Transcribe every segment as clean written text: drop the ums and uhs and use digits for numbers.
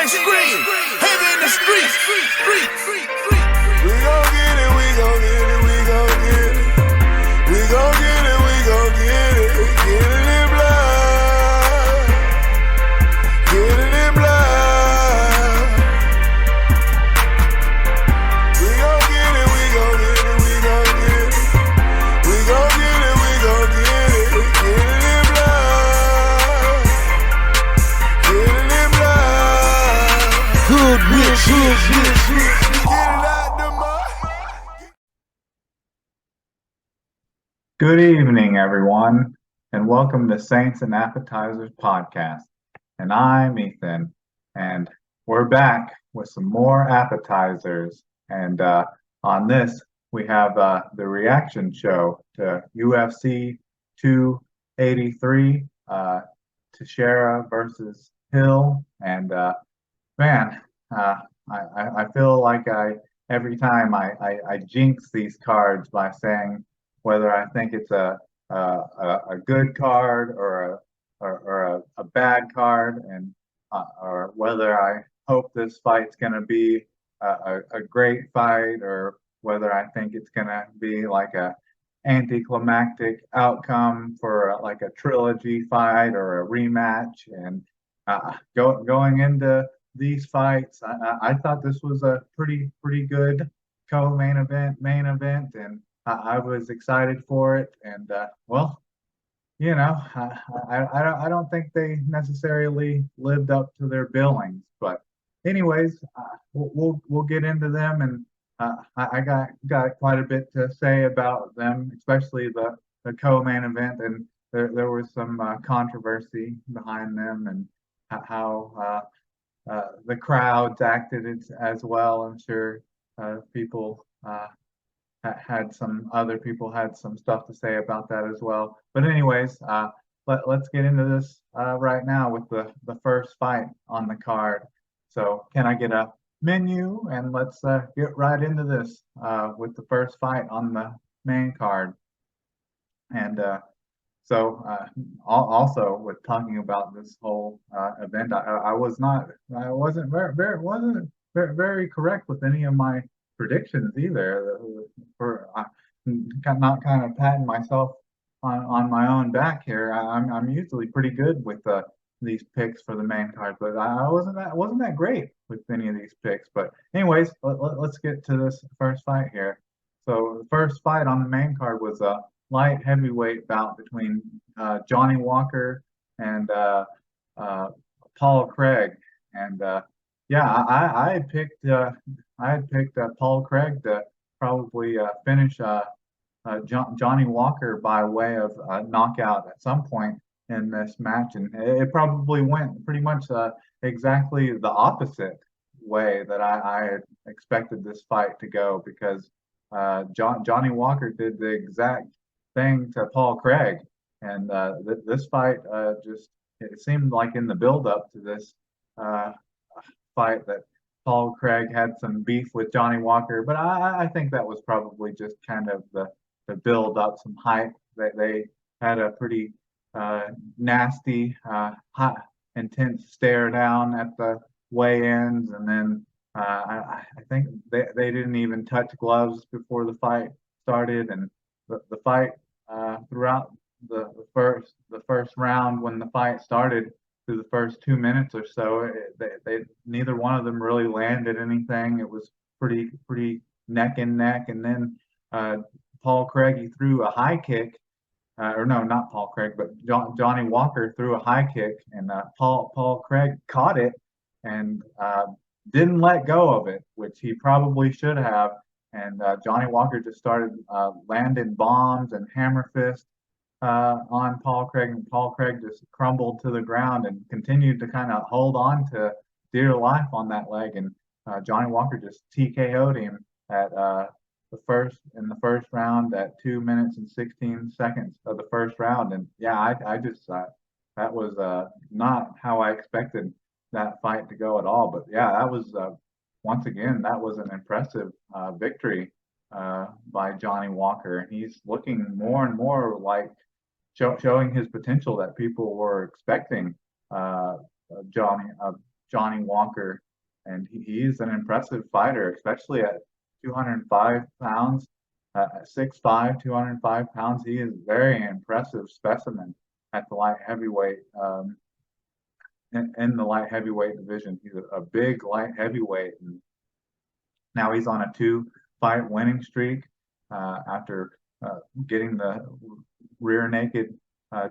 scream, heavy in the streets. We gon' get it, we gon' get it, we gon' get it. We gon' get it, we gon' get it. Get it in blood. Get it in blood. We gon' get it, we gon' get it, we gon' get it. We gon' get it, we gon' get it. Get it in blood. Get it in blood. Good rich. Good evening, everyone, and welcome to Saints and Appetizers podcast. And I'm Ethan, and we're back with some more appetizers. And on this, we have the reaction show to UFC 283, Teixeira versus Hill. And man, I feel like every time I jinx these cards by saying whether I think it's a good card or a bad card, and or whether I hope this fight's going to be a great fight, or whether I think it's going to be like a anticlimactic outcome for like a trilogy fight or a rematch. And going into these fights, I thought this was a pretty good main event, and I was excited for it. And well, you know, I don't think they necessarily lived up to their billings, but anyways, we'll get into them. And I got quite a bit to say about them, especially the co-main event. And there was some controversy behind them, and how the crowds acted as well. I'm sure people had some other people had some stuff to say about that as well. But anyways, let's get into this right now with the first fight on the card. So can I get a menu, and let's get right into this with the first fight on the main card. And so also with talking about this whole event, I wasn't very correct with any of my predictions either. For not kind of patting myself on my own back here. I'm usually pretty good with these picks for the main card, but I wasn't that great with any of these picks. But anyways, let's get to this first fight here. So the first fight on the main card was a light heavyweight bout between Johnny Walker and Paul Craig. And yeah, I had picked Paul Craig to probably finish Johnny Walker by way of knockout at some point in this match, and it probably went pretty much exactly the opposite way that I had expected this fight to go, because Johnny Walker did the exact thing to Paul Craig. And this fight it seemed like in the build up to this fight that Paul Craig had some beef with Johnny Walker, but I think that was probably just kind of the build up, some hype. They had a pretty nasty, hot, intense stare down at the weigh-ins, and then I think they didn't even touch gloves before the fight started. And the fight throughout the first round, when the fight started, through the first 2 minutes or so, they neither one of them really landed anything. It was pretty neck and neck. And then Paul Craig, he threw a high kick, or no, not Paul Craig, but Johnny Walker threw a high kick, and Paul Craig caught it and didn't let go of it, which he probably should have. And Johnny Walker just started landing bombs and hammer fists on Paul Craig, and Paul Craig just crumbled to the ground and continued to kind of hold on to dear life on that leg. And Johnny Walker just TKO'd him at in the first round at 2 minutes and 16 seconds of the first round. And yeah, I just that was not how I expected that fight to go at all. But yeah, that was once again, that was an impressive victory by Johnny Walker. He's looking more and more like showing his potential that people were expecting Johnny Johnny Walker, and he's an impressive fighter, especially at 205 pounds, 6'5", 205 pounds. He is very impressive specimen at the light heavyweight in the light heavyweight division. He's a big light heavyweight, and now he's on a 2-fight winning streak after getting the rear naked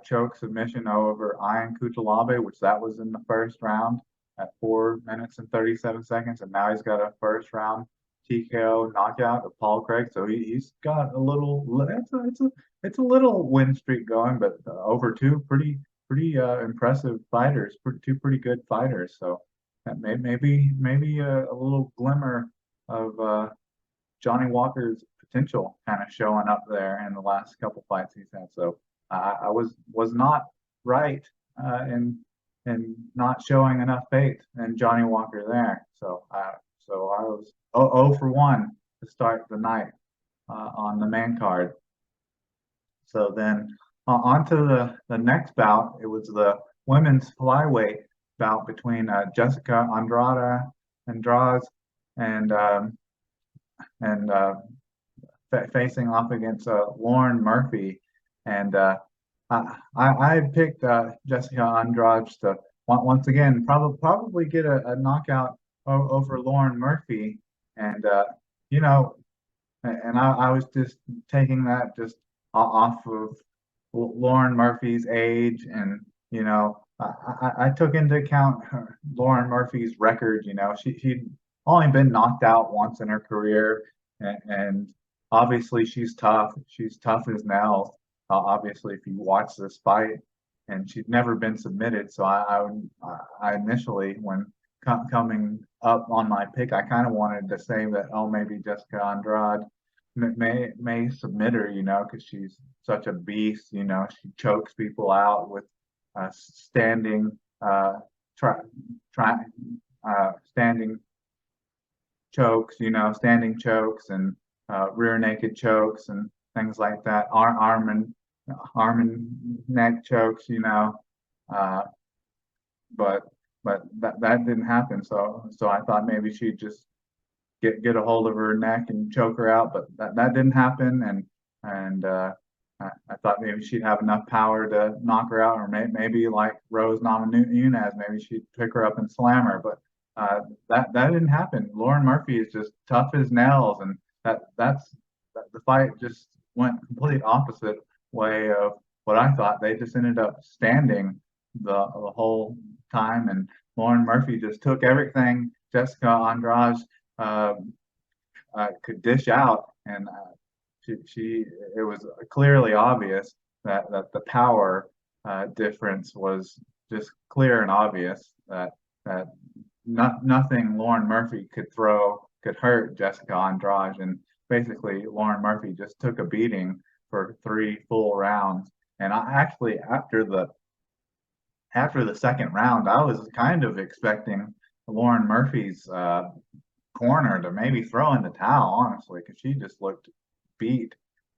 choke submission over Ian Kuchelabe, which that was in the first round at 4 minutes and 37 seconds, and now he's got a first round TKO knockout of Paul Craig. So he's got a little. It's a little win streak going, but over two pretty impressive fighters, two pretty good fighters. So maybe a little glimmer of Johnny Walker's potential kind of showing up there in the last couple fights he's had. So I was not right in not showing enough faith in Johnny Walker there. So I was 0 for 1 to start the night on the main card. So then on to the next bout. It was the women's flyweight bout between Jessica Andrade and facing off against Lauren Murphy. And I picked Jessica Andrade to once again probably get a knockout over Lauren Murphy. And you know, and I was just taking that just off of Lauren Murphy's age, and I took into account Lauren Murphy's record. She'd only been knocked out once in her career, and obviously she's tough. She's tough as nails. Obviously, if you watch this fight, and she'd never been submitted, so I initially, when coming up on my pick, I kind of wanted to say that, oh, maybe Jessica Andrade may submit her, because she's such a beast. She chokes people out with standing standing chokes, standing chokes and rear naked chokes and things like that. Arm and neck chokes, but that didn't happen. So I thought maybe she'd just get a hold of her neck and choke her out, but that didn't happen. And I thought maybe she'd have enough power to knock her out, or maybe like Rose Namajunas, maybe she'd pick her up and slam her. But that didn't happen. Lauren Murphy is just tough as nails, and that's the fight just went complete opposite way of what I thought. They just ended up standing the whole time, and Lauren Murphy just took everything Jessica Andrade could dish out, and it was clearly obvious that the power difference was just clear and obvious, that nothing Lauren Murphy could throw could hurt Jessica Andrade, and basically Lauren Murphy just took a beating for 3 full rounds. And I actually, after the second round, I was kind of expecting Lauren Murphy's corner to maybe throw in the towel, honestly, because she just looked beat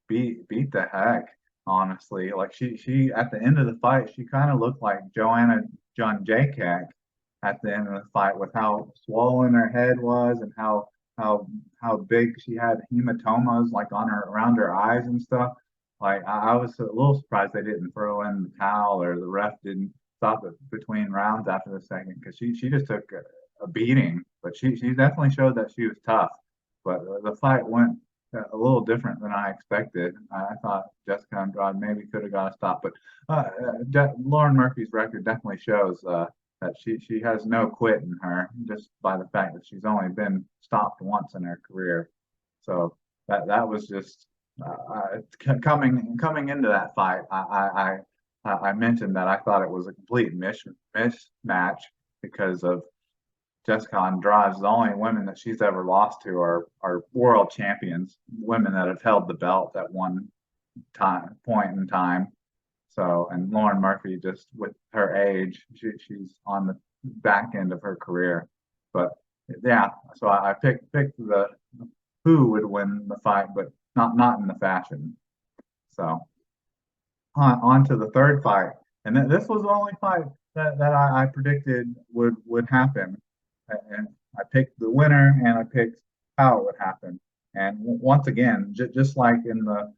the heck, honestly. Like she at the end of the fight, she kind of looked like Joanna Jędrzejczyk at the end of the fight, with how swollen her head was and how big she had hematomas like around her eyes and stuff. Like I was a little surprised they didn't throw in the towel, or the ref didn't stop it between rounds after the second, because she just took a beating. But she definitely showed that she was tough. But the fight went a little different than I expected. I thought Jessica Andrade maybe could have got a stop, but Lauren Murphy's record definitely shows that she has no quit in her, just by the fact that she's only been stopped once in her career. So that was just coming into that fight. I mentioned that I thought it was a complete mismatch, because of Jessica Andrade. The only women that she's ever lost to are world champions, women that have held the belt at one point in time. So, and Lauren Murphy, just with her age, she's on the back end of her career. But yeah, so I picked the who would win the fight, but not in the fashion. So on to the third fight, and this was the only fight that I predicted would happen, and I picked the winner and I picked how it would happen. And once again, just like in the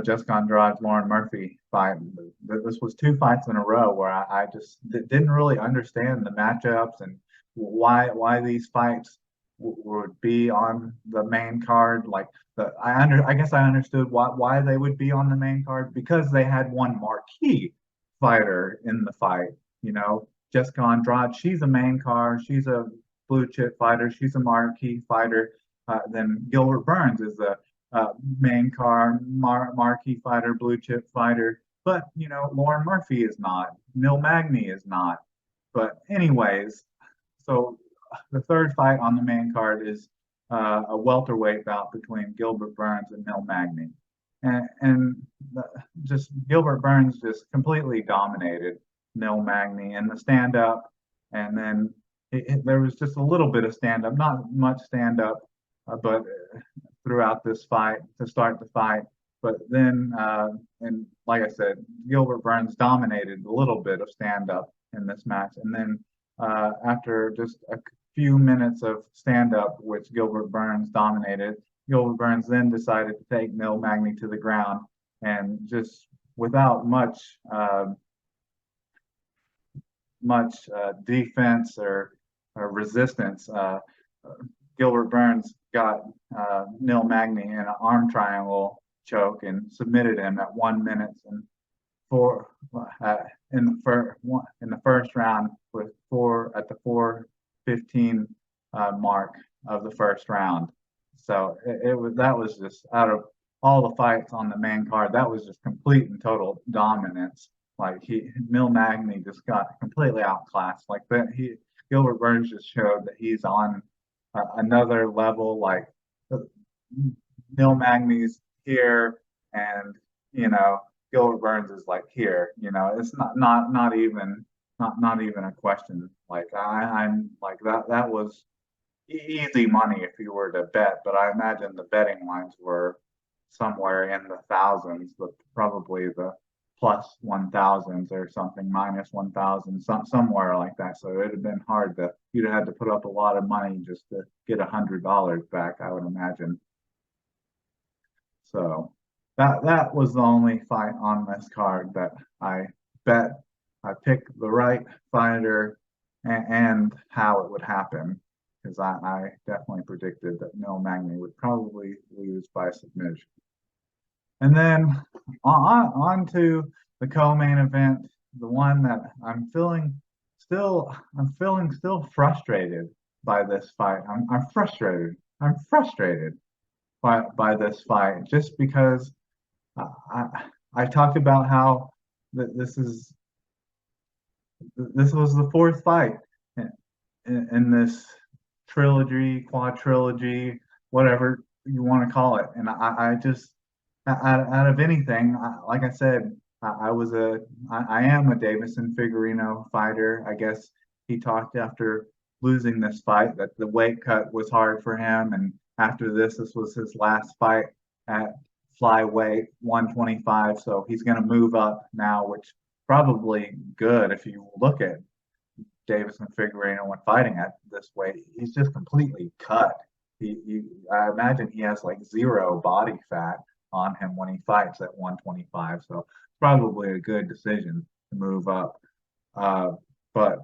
Jessica Andrade Lauren Murphy fight, this was two fights in a row where I just didn't really understand the matchups and why these fights would be on the main card. Like I guess I understood why they would be on the main card because they had one marquee fighter in the fight. Jessica Andrade, she's a main card, she's a blue chip fighter, she's a marquee fighter. Then Gilbert Burns is a main card, marquee fighter, blue chip fighter. But Lauren Murphy is not. Neil Magny is not. But anyways, so the third fight on the main card is a welterweight bout between Gilbert Burns and Neil Magny. And just Gilbert Burns just completely dominated Neil Magny in the stand up. And then there was just a little bit of stand up, not much stand up, but throughout this fight to start the fight. But then, and like I said, Gilbert Burns dominated a little bit of stand up in this match. And then after just a few minutes of stand up, which Gilbert Burns dominated, Gilbert Burns then decided to take Neil Magny to the ground and just without much defense or resistance, Gilbert Burns got Neil Magny in an arm triangle choke and submitted him at 1 minute and four in the first round with four at the 4:15 mark of the first round. So that was just out of all the fights on the main card, that was just complete and total dominance. Like Neil Magny just got completely outclassed. Like that, Gilbert Burns just showed that he's on another level. Like Neil Magny's here, and Gilbert Burns is like here. It's not even a question. Like I'm like that was easy money if you were to bet, but I imagine the betting lines were somewhere in the thousands, but probably the plus 1,000s or something, minus 1,000, somewhere like that. So it'd have been hard you'd have had to put up a lot of money just to get $100 back, I would imagine. So that was the only fight on this card that I bet. I picked the right fighter and how it would happen because I definitely predicted that Neil Magny would probably lose by submission. And then on to the co-main event, the one that I'm feeling still frustrated by this fight. I'm frustrated. I'm frustrated by this fight just because I talked about how this was the fourth fight in this trilogy, quadrilogy, whatever you want to call it. And I just, out of anything, like I said, I am a Davison Figueroa fighter. I guess he talked after losing this fight that the weight cut was hard for him. And after this was his last fight at flyweight 125. So he's going to move up now, which probably good if you look at Davison Figueroa when fighting at this weight. He's just completely cut. I imagine he has like zero body fat on him when he fights at 125. So probably a good decision to move up. But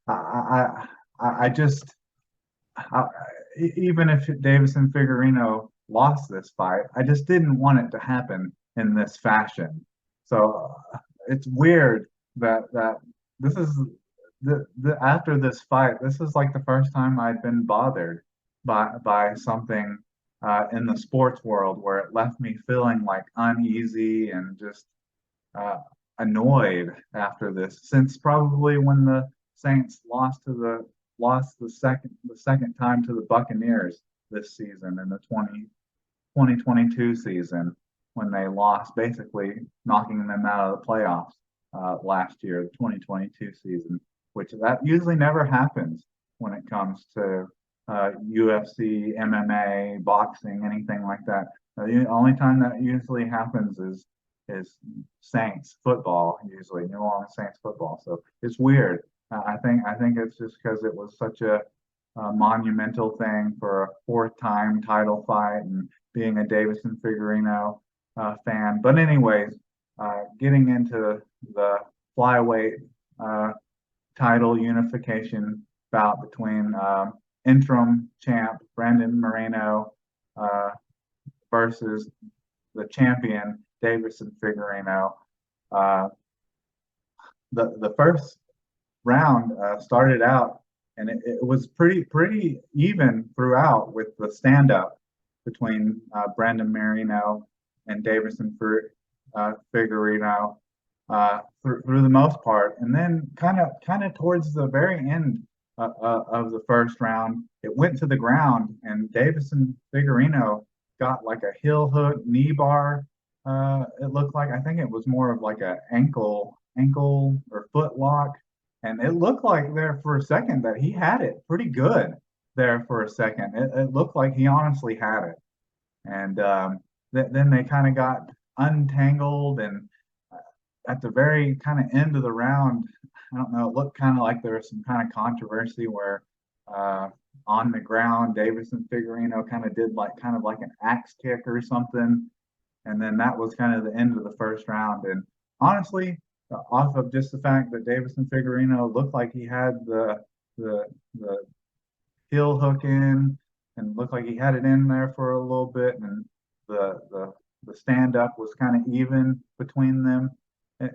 I just even if Davison Figueroa lost this fight, I just didn't want it to happen in this fashion. So it's weird that this is after this fight, this is like the first time I'd been bothered by something in the sports world where it left me feeling like uneasy and just annoyed after this. Since probably when the Saints lost the second time to the Buccaneers this season in the 2022 season when they lost, basically knocking them out of the playoffs last year, the 2022 season, which that usually never happens when it comes to UFC, MMA, boxing, anything like that. The only time that usually happens is is Saints football, usually New Orleans Saints football. So it's weird. I think it's just because it was such a monumental thing for a fourth-time title fight, and being a Davison Figueroa fan. But anyways, getting into the flyweight title unification bout between interim champ Brandon Moreno versus the champion Davison Figueroa. The first round started out, and it was pretty even throughout, with the stand up between Brandon Moreno and Davison Figueroa through the most part, and then kind of towards the very end of the first round, it went to the ground, and Davison Figueroa got like a heel hook knee bar. It looked like, I think it was more of like a ankle or foot lock, and it looked like there for a second that he had it pretty good there for a second. It looked like he honestly had it, and then they kind of got untangled, and at the very kind of end of the round, I don't know, it looked kind of like there was some kind of controversy where on the ground, Davison Figueroa kind of did kind of like an axe kick or something. And then that was kind of the end of the first round. And honestly, off of just the fact that Davison Figueroa looked like he had the heel hook in, and looked like he had it in there for a little bit, and the stand up was kind of even between them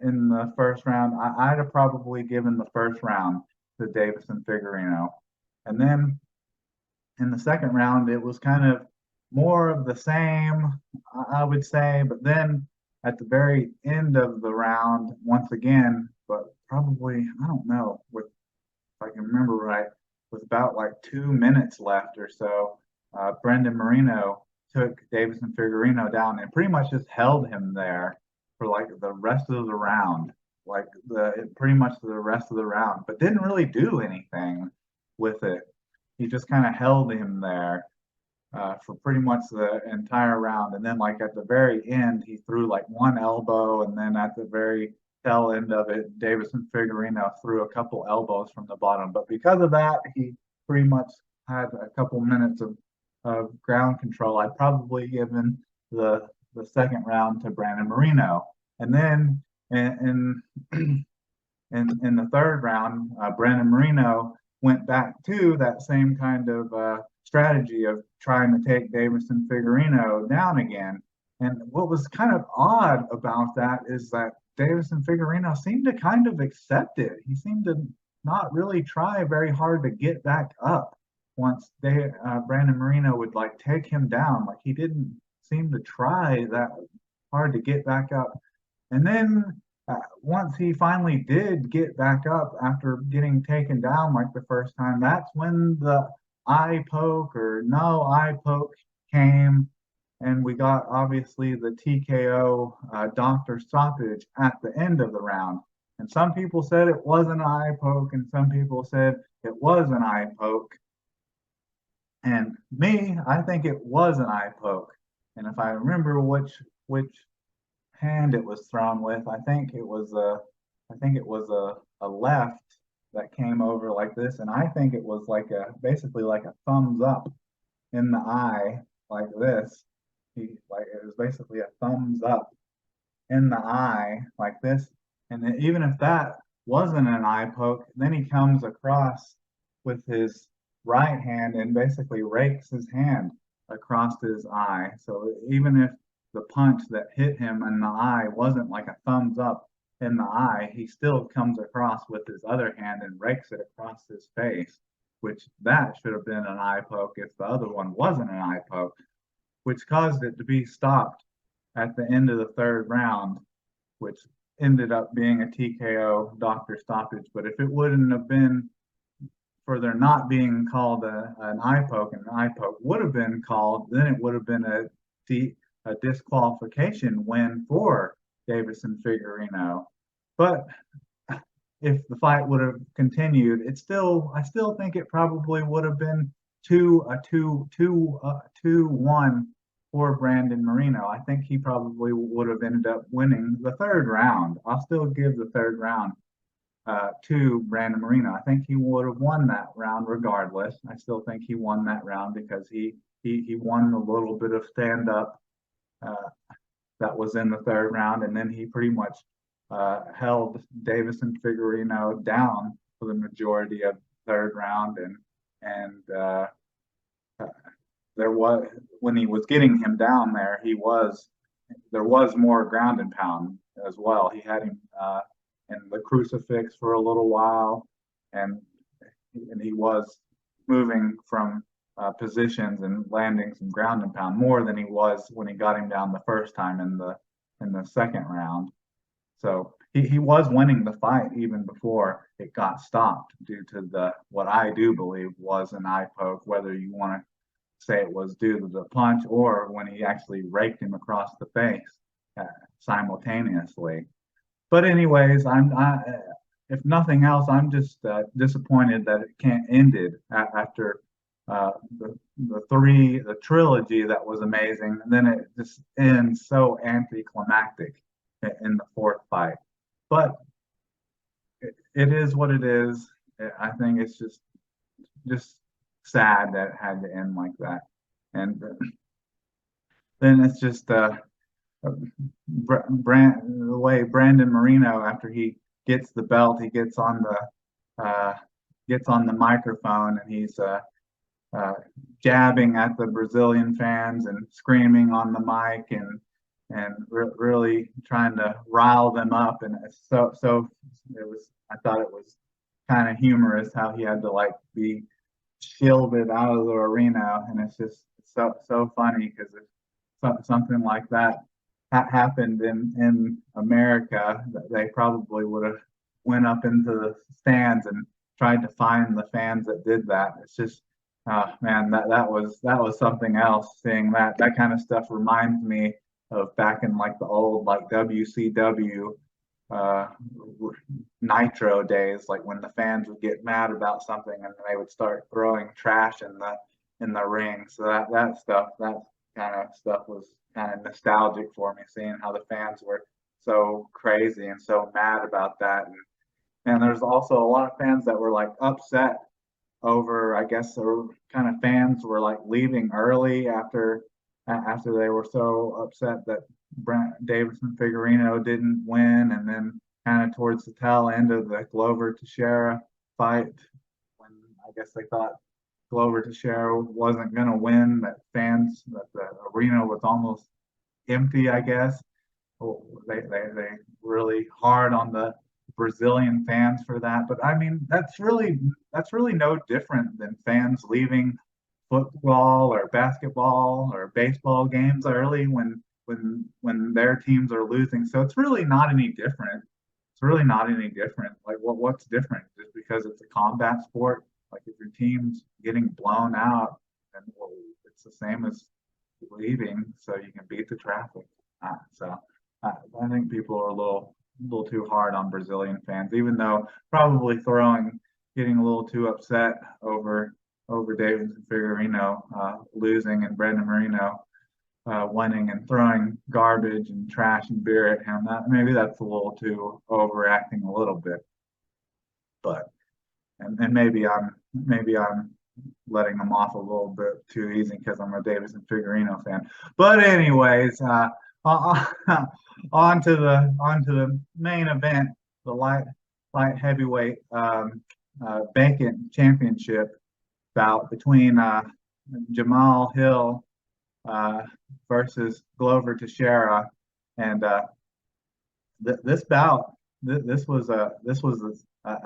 in the first round, I'd have probably given the first round to Davison Figueroa. And then in the second round, it was kind of more of the same, I would say. But then at the very end of the round, once again, but probably, I don't know, if I can remember right, with about like 2 minutes left or so, Brendan Moreno took Davison Figueroa down and pretty much just held him there for like the rest of the round, pretty much the rest of the round, but didn't really do anything with it. He just kind of held him there for pretty much the entire round. And then like at the very end, he threw like one elbow, and then at the very tail end of it, Davison Figueroa threw a couple elbows from the bottom. But because of that, he pretty much had a couple minutes of ground control. I'd probably given the second round to Brandon Moreno. And then in the third round, Brandon Moreno went back to that same kind of strategy of trying to take Davison Figueroa down again. And what was kind of odd about that is that Davison Figueroa seemed to kind of accept it. He seemed to not really try very hard to get back up once Brandon Moreno would like take him down. Like, he didn't seem to try that hard to get back up. And then once he finally did get back up after getting taken down like the first time, that's when the eye poke or no eye poke came. And we got obviously the TKO doctor stoppage at the end of the round. And some people said it was an eye poke, and some people said it was an eye poke. And me, I think it was an eye poke. And if I remember which hand it was thrown with, I think it was a left that came over like this, and I think it was basically like a thumbs up in the eye like this. It was basically a thumbs up in the eye like this. And even if that wasn't an eye poke, then he comes across with his right hand and basically rakes his hand across his eye. So even if the punch that hit him in the eye wasn't like a thumbs up in the eye, he still comes across with his other hand and rakes it across his face, which that should have been an eye poke if the other one wasn't an eye poke, which caused it to be stopped at the end of the third round, which ended up being a TKO doctor stoppage. But if it wouldn't have been for there not being called an eye poke, and an eye poke would have been called, then it would have been a disqualification win for Davison Figueroa. But if the fight would have continued, I still think it probably would have been 2-1 for Brandon Moreno. I think he probably would have ended up winning the third round. I'll still give the third round to Brandon Moreno. I think he would have won that round regardless. I still think he won that round because he won a little bit of stand up that was in the third round, and then he pretty much held Davison Figueroa down for the majority of the third round, and there was when he was getting him down there was more ground and pound as well. He had him in the crucifix for a little while, and he was moving from positions and landing some ground and pound more than he was when he got him down the first time in the second round. So he was winning the fight even before it got stopped due to what I do believe was an eye poke, whether you want to say it was due to the punch or when he actually raked him across the face simultaneously. But anyways, if nothing else, I'm just disappointed that it can't ended after the trilogy that was amazing, and then it just ends so anticlimactic in the fourth fight. But it is what it is. I think it's just sad that it had to end like that, and then it's just the way Brandon Moreno, after he gets the belt, he gets on the microphone and he's jabbing at the Brazilian fans and screaming on the mic and really trying to rile them up. And so it was. I thought it was kind of humorous how he had to like be shielded out of the arena, and it's just so funny because if something like that happened in America, they probably would have went up into the stands and tried to find the fans that did that. It's just, man, that was something else. Seeing that kind of stuff reminds me of back in like the old like WCW Nitro days, like when the fans would get mad about something and they would start throwing trash in the ring. So that kind of stuff was kind of nostalgic for me, seeing how the fans were so crazy and so mad about that. And there's also a lot of fans that were like upset over, I guess, or kind of fans were like leaving early after they were so upset that Davison Figueroa didn't win, and then kind of towards the tail end of the Glover Teixeira fight, when I guess they thought Glover Teixeira wasn't going to win, that the arena was almost empty, I guess. They really hard on the Brazilian fans for that. But I mean, that's really no different than fans leaving football or basketball or baseball games early when their teams are losing. So it's really not any different. It's really not any different. Like what's different? Just because it's a combat sport, like if your team's getting blown out, then well, it's the same as leaving, so you can beat the traffic. I think people are a little too hard on Brazilian fans, even though probably getting a little too upset over David Figueroa losing and Brandon Moreno winning and throwing garbage and trash and beer at him. Maybe that's a little too overacting a little bit, but and maybe I'm letting them off a little bit too easy because I'm a Davison Figueroa fan. But anyways, on to the main event, the light heavyweight vacant championship bout between Jamal Hill versus Glover Teixeira, and this bout, this was a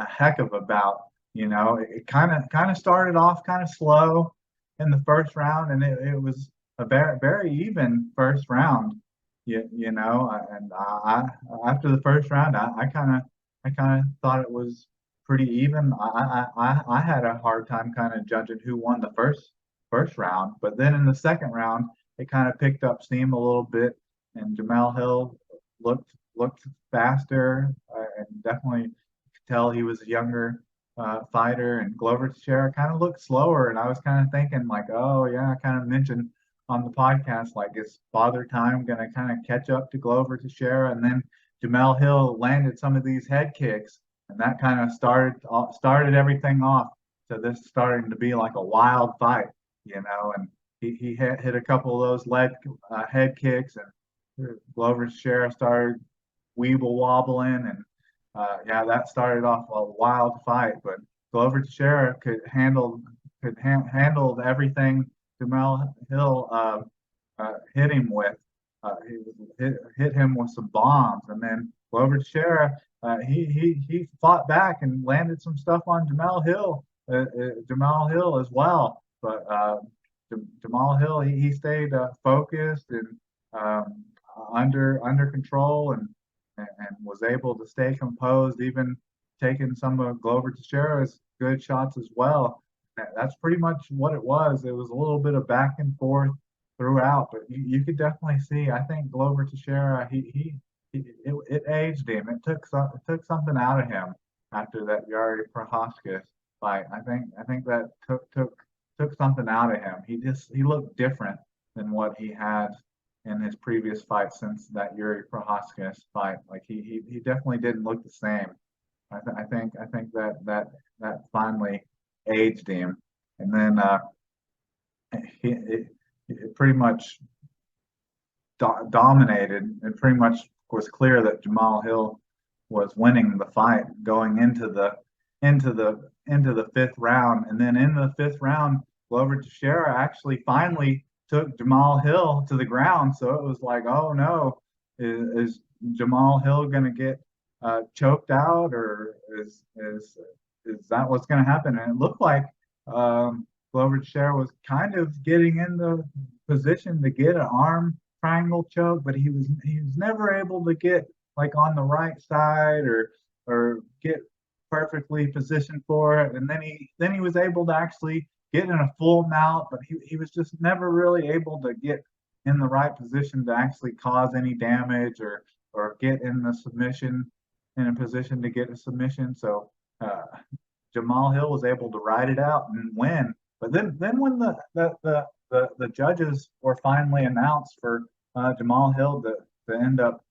heck of a bout. You know, it kind of started off kind of slow in the first round, and it was a very even first round. You know, and I after the first round, I kind of thought it was pretty even. I had a hard time kind of judging who won the first round, but then in the second round, it kind of picked up steam a little bit, and Jamal Hill looked faster, and definitely could tell he was a younger fighter, and Glover Teixeira kind of looked slower, and I was kind of thinking like, oh yeah, I kind of mentioned on the podcast, like, is Father Time going to kind of catch up to Glover Teixeira? And then Jamel Hill landed some of these head kicks, and that kind of started everything off. So this starting to be like a wild fight, and he hit a couple of those head kicks, and Glover Teixeira started weeble wobbling, and yeah, that started off a wild fight. But Glover Teixeira handled everything Jamel Hill hit him with. Hit him with some bombs, and then Glover Teixeira he fought back and landed some stuff on Jamel Hill as well. But Jamal Hill he stayed focused and under control, and was able to stay composed, even taking some of Glover Teixeira's good shots as well. That's pretty much what it was. It was a little bit of back and forth throughout, but you could definitely see. I think Glover Teixeira it aged him. It took something out of him after that Yuri Prohaska fight. I think that took something out of him. He looked different than what he had in his previous fight since that Yuri Prohaska fight. Like he definitely didn't look the same. I think that finally aged him, and then it pretty much dominated. It pretty much was clear that Jamal Hill was winning the fight going into the fifth round, and then in the fifth round, Glover Teixeira actually finally took Jamal Hill to the ground. So it was like, oh no, is Jamal Hill going to get choked out, or is that what's going to happen? And it looked like Glover Teixeira was kind of getting in the position to get an arm triangle choke, but he was never able to get like on the right side or get perfectly positioned for it. And then he was able to actually get in a full mount, but he was just never really able to get in the right position to actually cause any damage or get in a position to get a submission. So Jamal Hill was able to ride it out and win. But then when the judges were finally announced for Jamal Hill to end up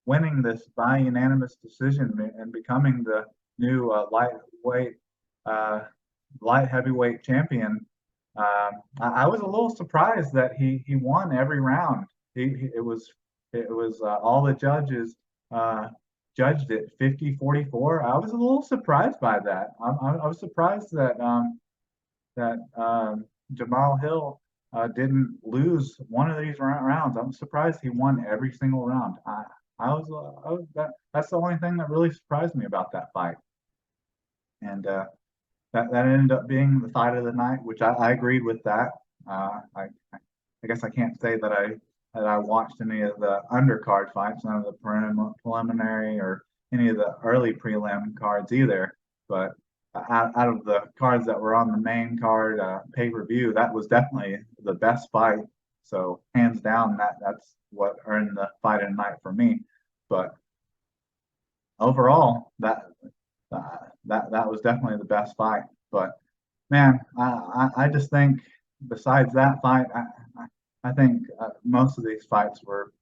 winning this by unanimous decision and becoming the new light heavyweight champion, I was a little surprised that he won every round. It was all the judges judged it 50-44. I was a little surprised by that. I was surprised that Jamal Hill didn't lose one of these rounds. I'm surprised he won every single round. That's the only thing that really surprised me about that fight. And that ended up being the fight of the night, which I agreed with that. I guess I can't say that I watched any of the undercard fights, none of the preliminary or any of the early prelim cards either. But out of the cards that were on the main card pay-per-view, that was definitely the best fight. So hands down, that's what earned the fight of the night for me. But overall, that was definitely the best fight. But man, I just think besides that fight, I think most of these fights were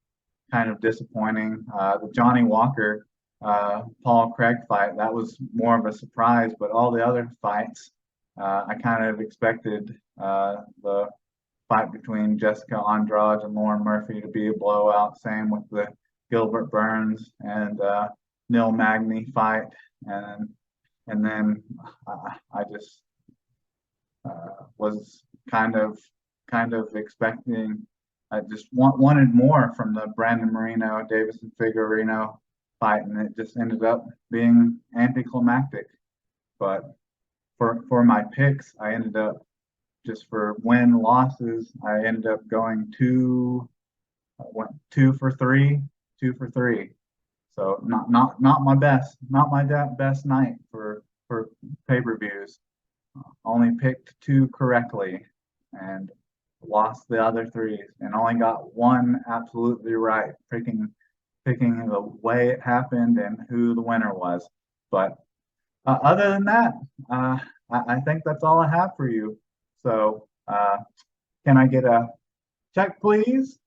kind of disappointing. The Johnny Walker Paul Craig fight, that was more of a surprise, but all the other fights, I kind of expected the fight between Jessica Andrade and Lauren Murphy to be a blowout. Same with the Gilbert Burns and Neil Magny fight, and then I just was kind of expecting. I just wanted more from the Brandon Moreno, Davison Figueiredo fight, and it just ended up being anticlimactic. But for my picks, I ended up just for win losses, I ended up going went 2 for 3. So not my best night for pay-per-views. Only picked 2 correctly and lost the other 3, and only got 1 absolutely right, picking the way it happened and who the winner was. But other than that, I think that's all I have for you. So Can I get a check, please?